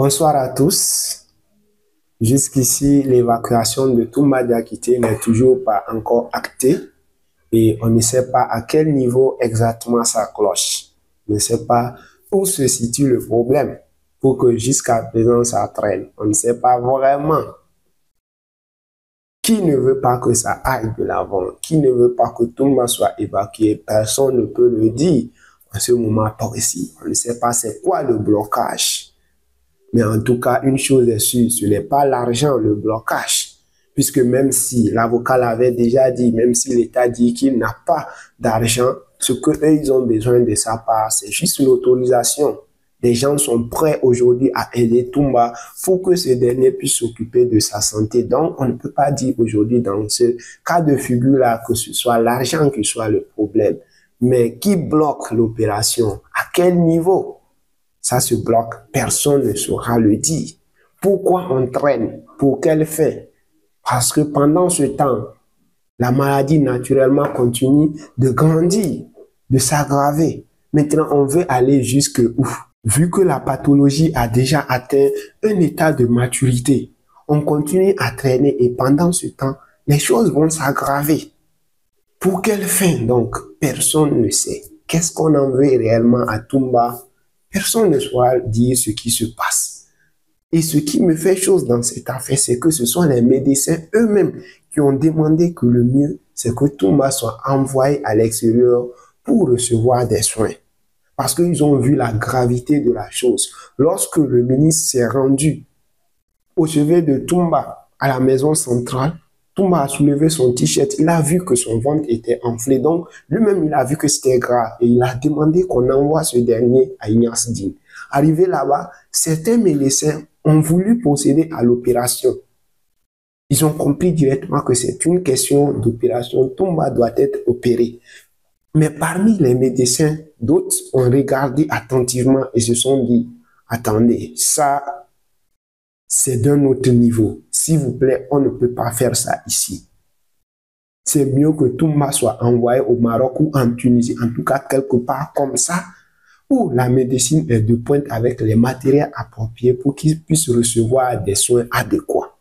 Bonsoir à tous. Jusqu'ici, l'évacuation de Toumba Diakité n'est toujours pas encore actée et on ne sait pas à quel niveau exactement ça cloche. On ne sait pas où se situe le problème pour que jusqu'à présent ça traîne. On ne sait pas vraiment qui ne veut pas que ça aille de l'avant, qui ne veut pas que Toumba soit évacué. Personne ne peut le dire en ce moment précis. On ne sait pas c'est quoi le blocage. Mais en tout cas, une chose est sûre, ce n'est pas l'argent, le blocage. Puisque même si l'avocat l'avait déjà dit, même si l'État dit qu'il n'a pas d'argent, ce qu'eux, ils ont besoin de sa part, c'est juste l'autorisation. Les gens sont prêts aujourd'hui à aider Toumba pour que ce dernier puisse s'occuper de sa santé. Donc, on ne peut pas dire aujourd'hui dans ce cas de figure-là que ce soit l'argent qui soit le problème. Mais qui bloque l'opération? À quel niveau? Ça se bloque, personne ne saura le dire. Pourquoi on traîne? Pour quelle fin? Parce que pendant ce temps, la maladie naturellement continue de grandir, de s'aggraver. Maintenant, on veut aller jusque où? Vu que la pathologie a déjà atteint un état de maturité, on continue à traîner et pendant ce temps, les choses vont s'aggraver. Pour quelle fin donc? Personne ne sait. Qu'est-ce qu'on en veut réellement à Toumba? Personne ne saura dire ce qui se passe. Et ce qui me fait chose dans cette affaire, c'est que ce sont les médecins eux-mêmes qui ont demandé que le mieux, c'est que Toumba soit envoyé à l'extérieur pour recevoir des soins. Parce qu'ils ont vu la gravité de la chose. Lorsque le ministre s'est rendu au chevet de Toumba à la maison centrale, Toumba a soulevé son t-shirt, il a vu que son ventre était enflé, donc lui-même il a vu que c'était grave et il a demandé qu'on envoie ce dernier à Ignace Dine. Arrivé là-bas, certains médecins ont voulu procéder à l'opération. Ils ont compris directement que c'est une question d'opération, Toumba doit être opéré. Mais parmi les médecins, d'autres ont regardé attentivement et se sont dit, attendez, ça c'est d'un autre niveau. S'il vous plaît, on ne peut pas faire ça ici. C'est mieux que Toumba soit envoyé au Maroc ou en Tunisie, en tout cas quelque part comme ça, où la médecine est de pointe avec les matériels appropriés pour qu'ils puissent recevoir des soins adéquats.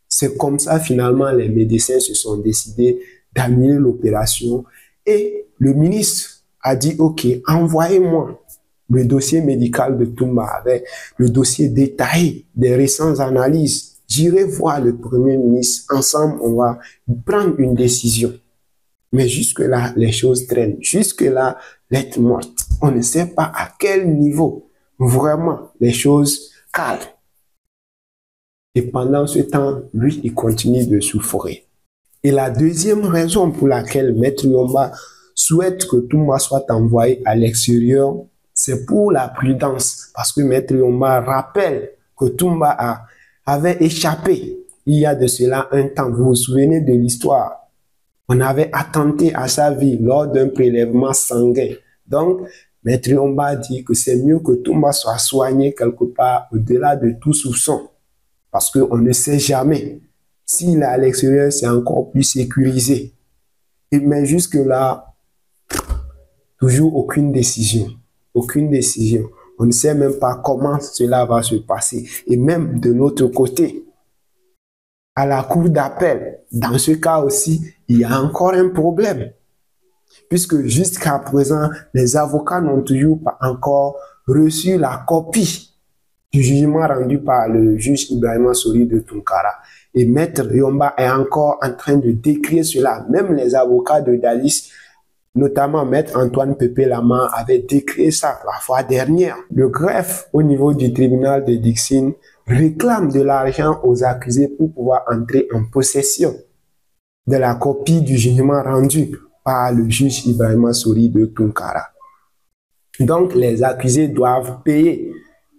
C'est comme ça, finalement, les médecins se sont décidés d'annuler l'opération et le ministre a dit, OK, envoyez-moi le dossier médical de Toumba avec le dossier détaillé des récentes analyses. J'irai voir le Premier ministre. Ensemble, on va prendre une décision. Mais jusque-là, les choses traînent. Jusque-là, l'être morte. On ne sait pas à quel niveau vraiment les choses calent. Et pendant ce temps, lui, il continue de souffrir. Et la deuxième raison pour laquelle Maître Yomba souhaite que Toumba soit envoyé à l'extérieur, c'est pour la prudence. Parce que Maître Yomba rappelle que Toumba avait échappé il y a de cela un temps. Vous vous souvenez de l'histoire? On avait attenté à sa vie lors d'un prélèvement sanguin. Donc, Maître Yomba dit que c'est mieux que Toumba soit soigné quelque part au-delà de tout soupçon. Parce qu'on ne sait jamais. S'il est à l'extérieur, c'est encore plus sécurisé. Mais jusque-là, toujours aucune décision. Aucune décision. On ne sait même pas comment cela va se passer. Et même de l'autre côté, à la cour d'appel, dans ce cas aussi, il y a encore un problème. Puisque jusqu'à présent, les avocats n'ont toujours pas encore reçu la copie du jugement rendu par le juge Ibrahima Sori de Tunkara. Et Maître Yomba est encore en train de décrire cela. Même les avocats de Dalis, notamment Maître Antoine Pépé Lama, avait décrit ça la fois dernière. Le greffe au niveau du tribunal de Dixine réclame de l'argent aux accusés pour pouvoir entrer en possession de la copie du jugement rendu par le juge Ibrahima Sori de Tunkara. Donc les accusés doivent payer,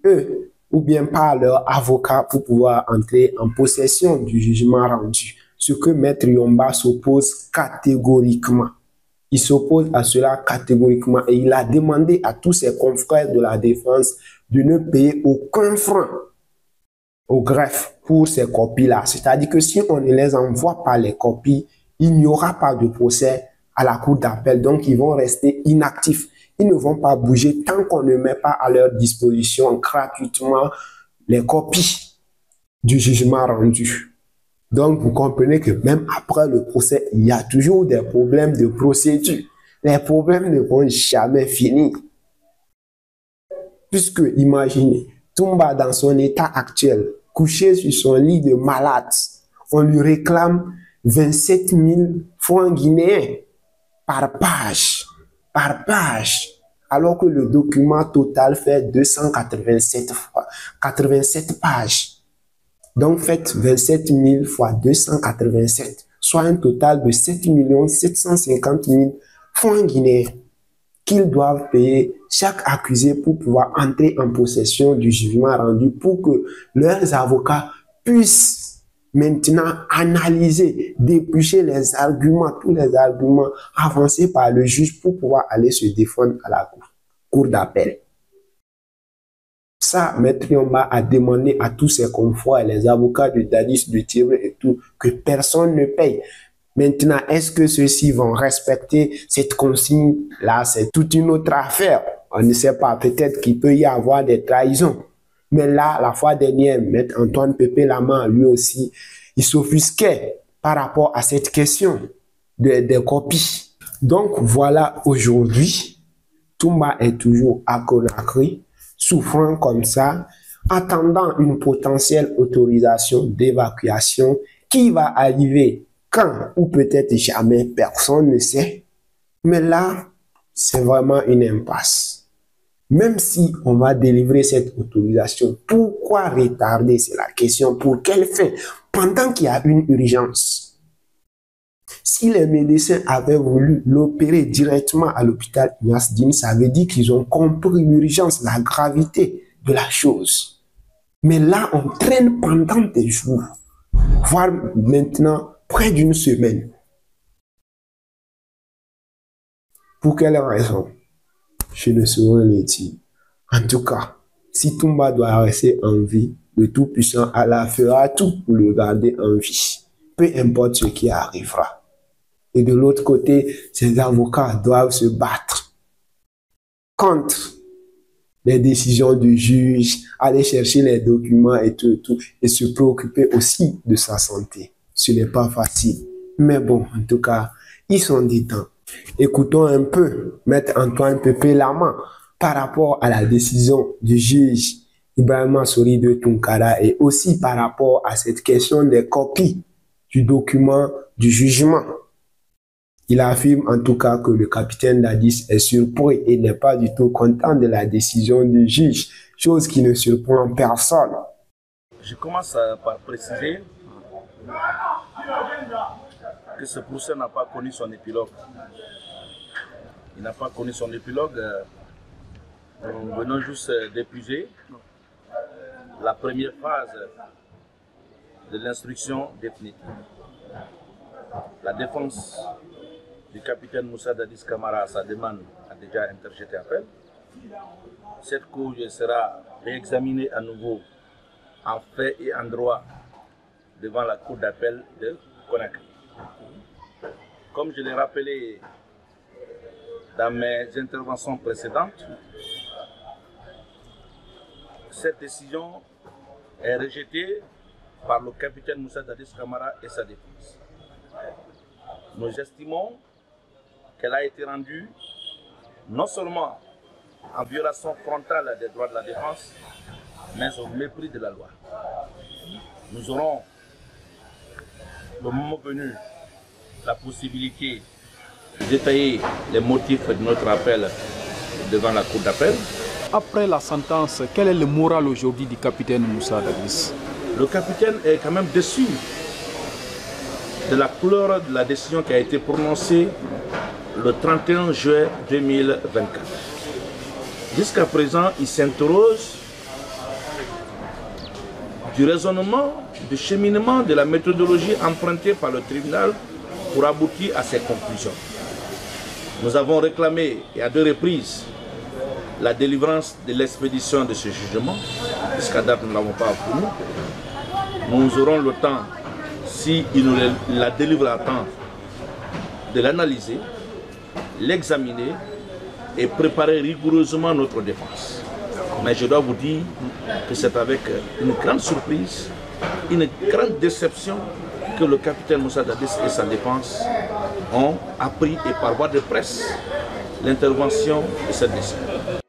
eux, ou bien par leur avocat pour pouvoir entrer en possession du jugement rendu. Ce que Maître Yomba s'oppose catégoriquement. Il s'oppose à cela catégoriquement et il a demandé à tous ses confrères de la défense de ne payer aucun franc au greffe pour ces copies-là. C'est-à-dire que si on ne les envoie pas les copies, il n'y aura pas de procès à la cour d'appel. Donc, ils vont rester inactifs. Ils ne vont pas bouger tant qu'on ne met pas à leur disposition gratuitement les copies du jugement rendu. Donc, vous comprenez que même après le procès, il y a toujours des problèmes de procédure. Les problèmes ne vont jamais finir. Puisque, imaginez, Toumba dans son état actuel, couché sur son lit de malade, on lui réclame 27 000 francs guinéens par page, alors que le document total fait 287 pages. Donc, faites 27 000 fois 287, soit un total de 7 750 000 francs guinéens qu'ils doivent payer chaque accusé pour pouvoir entrer en possession du jugement rendu, pour que leurs avocats puissent maintenant analyser, déplucher les arguments, tous les arguments avancés par le juge pour pouvoir aller se défendre à la cour d'appel. Ça, Maître Yomba a demandé à tous ses confrères, les avocats de Dadis, de Tibre et tout, que personne ne paye. Maintenant, est-ce que ceux-ci vont respecter cette consigne-là? C'est toute une autre affaire. On ne sait pas, peut-être qu'il peut y avoir des trahisons. Mais là, la fois dernière, Maître Antoine Pépé Lama, lui aussi, il s'offusquait par rapport à cette question des copies. Donc voilà, aujourd'hui, Toumba est toujours à Conakry, souffrant comme ça, attendant une potentielle autorisation d'évacuation qui va arriver quand ou peut-être jamais, personne ne sait. Mais là, c'est vraiment une impasse. Même si on va délivrer cette autorisation, pourquoi retarder? C'est la question. Pour quelle fin? Pendant qu'il y a une urgence. Si les médecins avaient voulu l'opérer directement à l'hôpital Ignace Dine, ça veut dire qu'ils ont compris l'urgence, la gravité de la chose. Mais là, on traîne pendant des jours, voire maintenant près d'une semaine. Pour quelle raison? Je ne saurais le dire. En tout cas, si Toumba doit rester en vie, le Tout-Puissant Allah fera tout pour le garder en vie, peu importe ce qui arrivera. Et de l'autre côté, ses avocats doivent se battre contre les décisions du juge, aller chercher les documents et tout, et se préoccuper aussi de sa santé. Ce n'est pas facile. Mais bon, en tout cas, ils sont dedans. Écoutons un peu Maître Antoine Pépé Lama par rapport à la décision du juge Ibrahima Sori de Tunkara et aussi par rapport à cette question des copies du document du jugement. Il affirme en tout cas que le capitaine Dadis est surpris et n'est pas du tout content de la décision du juge, chose qui ne surprend personne. Je commence par préciser que ce procès n'a pas connu son épilogue. Il n'a pas connu son épilogue. Nous venons juste d'épuiser la première phase de l'instruction définitive. La défense du capitaine Moussa Dadis Camara, sa demande a déjà interjeté appel. Cette cause sera réexaminée à nouveau en fait et en droit devant la cour d'appel de Conakry. Comme je l'ai rappelé dans mes interventions précédentes, cette décision est rejetée par le capitaine Moussa Dadis Camara et sa défense. Nous estimons qu'elle a été rendue non seulement en violation frontale des droits de la défense, mais au mépris de la loi. Nous aurons, le moment venu, la possibilité de détailler les motifs de notre appel devant la cour d'appel. Après la sentence, quel est le moral aujourd'hui du capitaine Moussa Dadis? Le capitaine est quand même déçu de la couleur de la décision qui a été prononcée le 31 juin 2024. Jusqu'à présent, il s'interroge du raisonnement, du cheminement, de la méthodologie empruntée par le tribunal pour aboutir à ses conclusions. Nous avons réclamé, et à deux reprises, la délivrance de l'expédition de ce jugement. Jusqu'à date, nous ne l'avons pas obtenu. Nous aurons le temps, s'il nous la délivre à temps, de l'analyser, l'examiner et préparer rigoureusement notre défense. Mais je dois vous dire que c'est avec une grande surprise, une grande déception que le capitaine Moussa Dadis et sa défense ont appris et par voie de presse l'intervention de cette décision.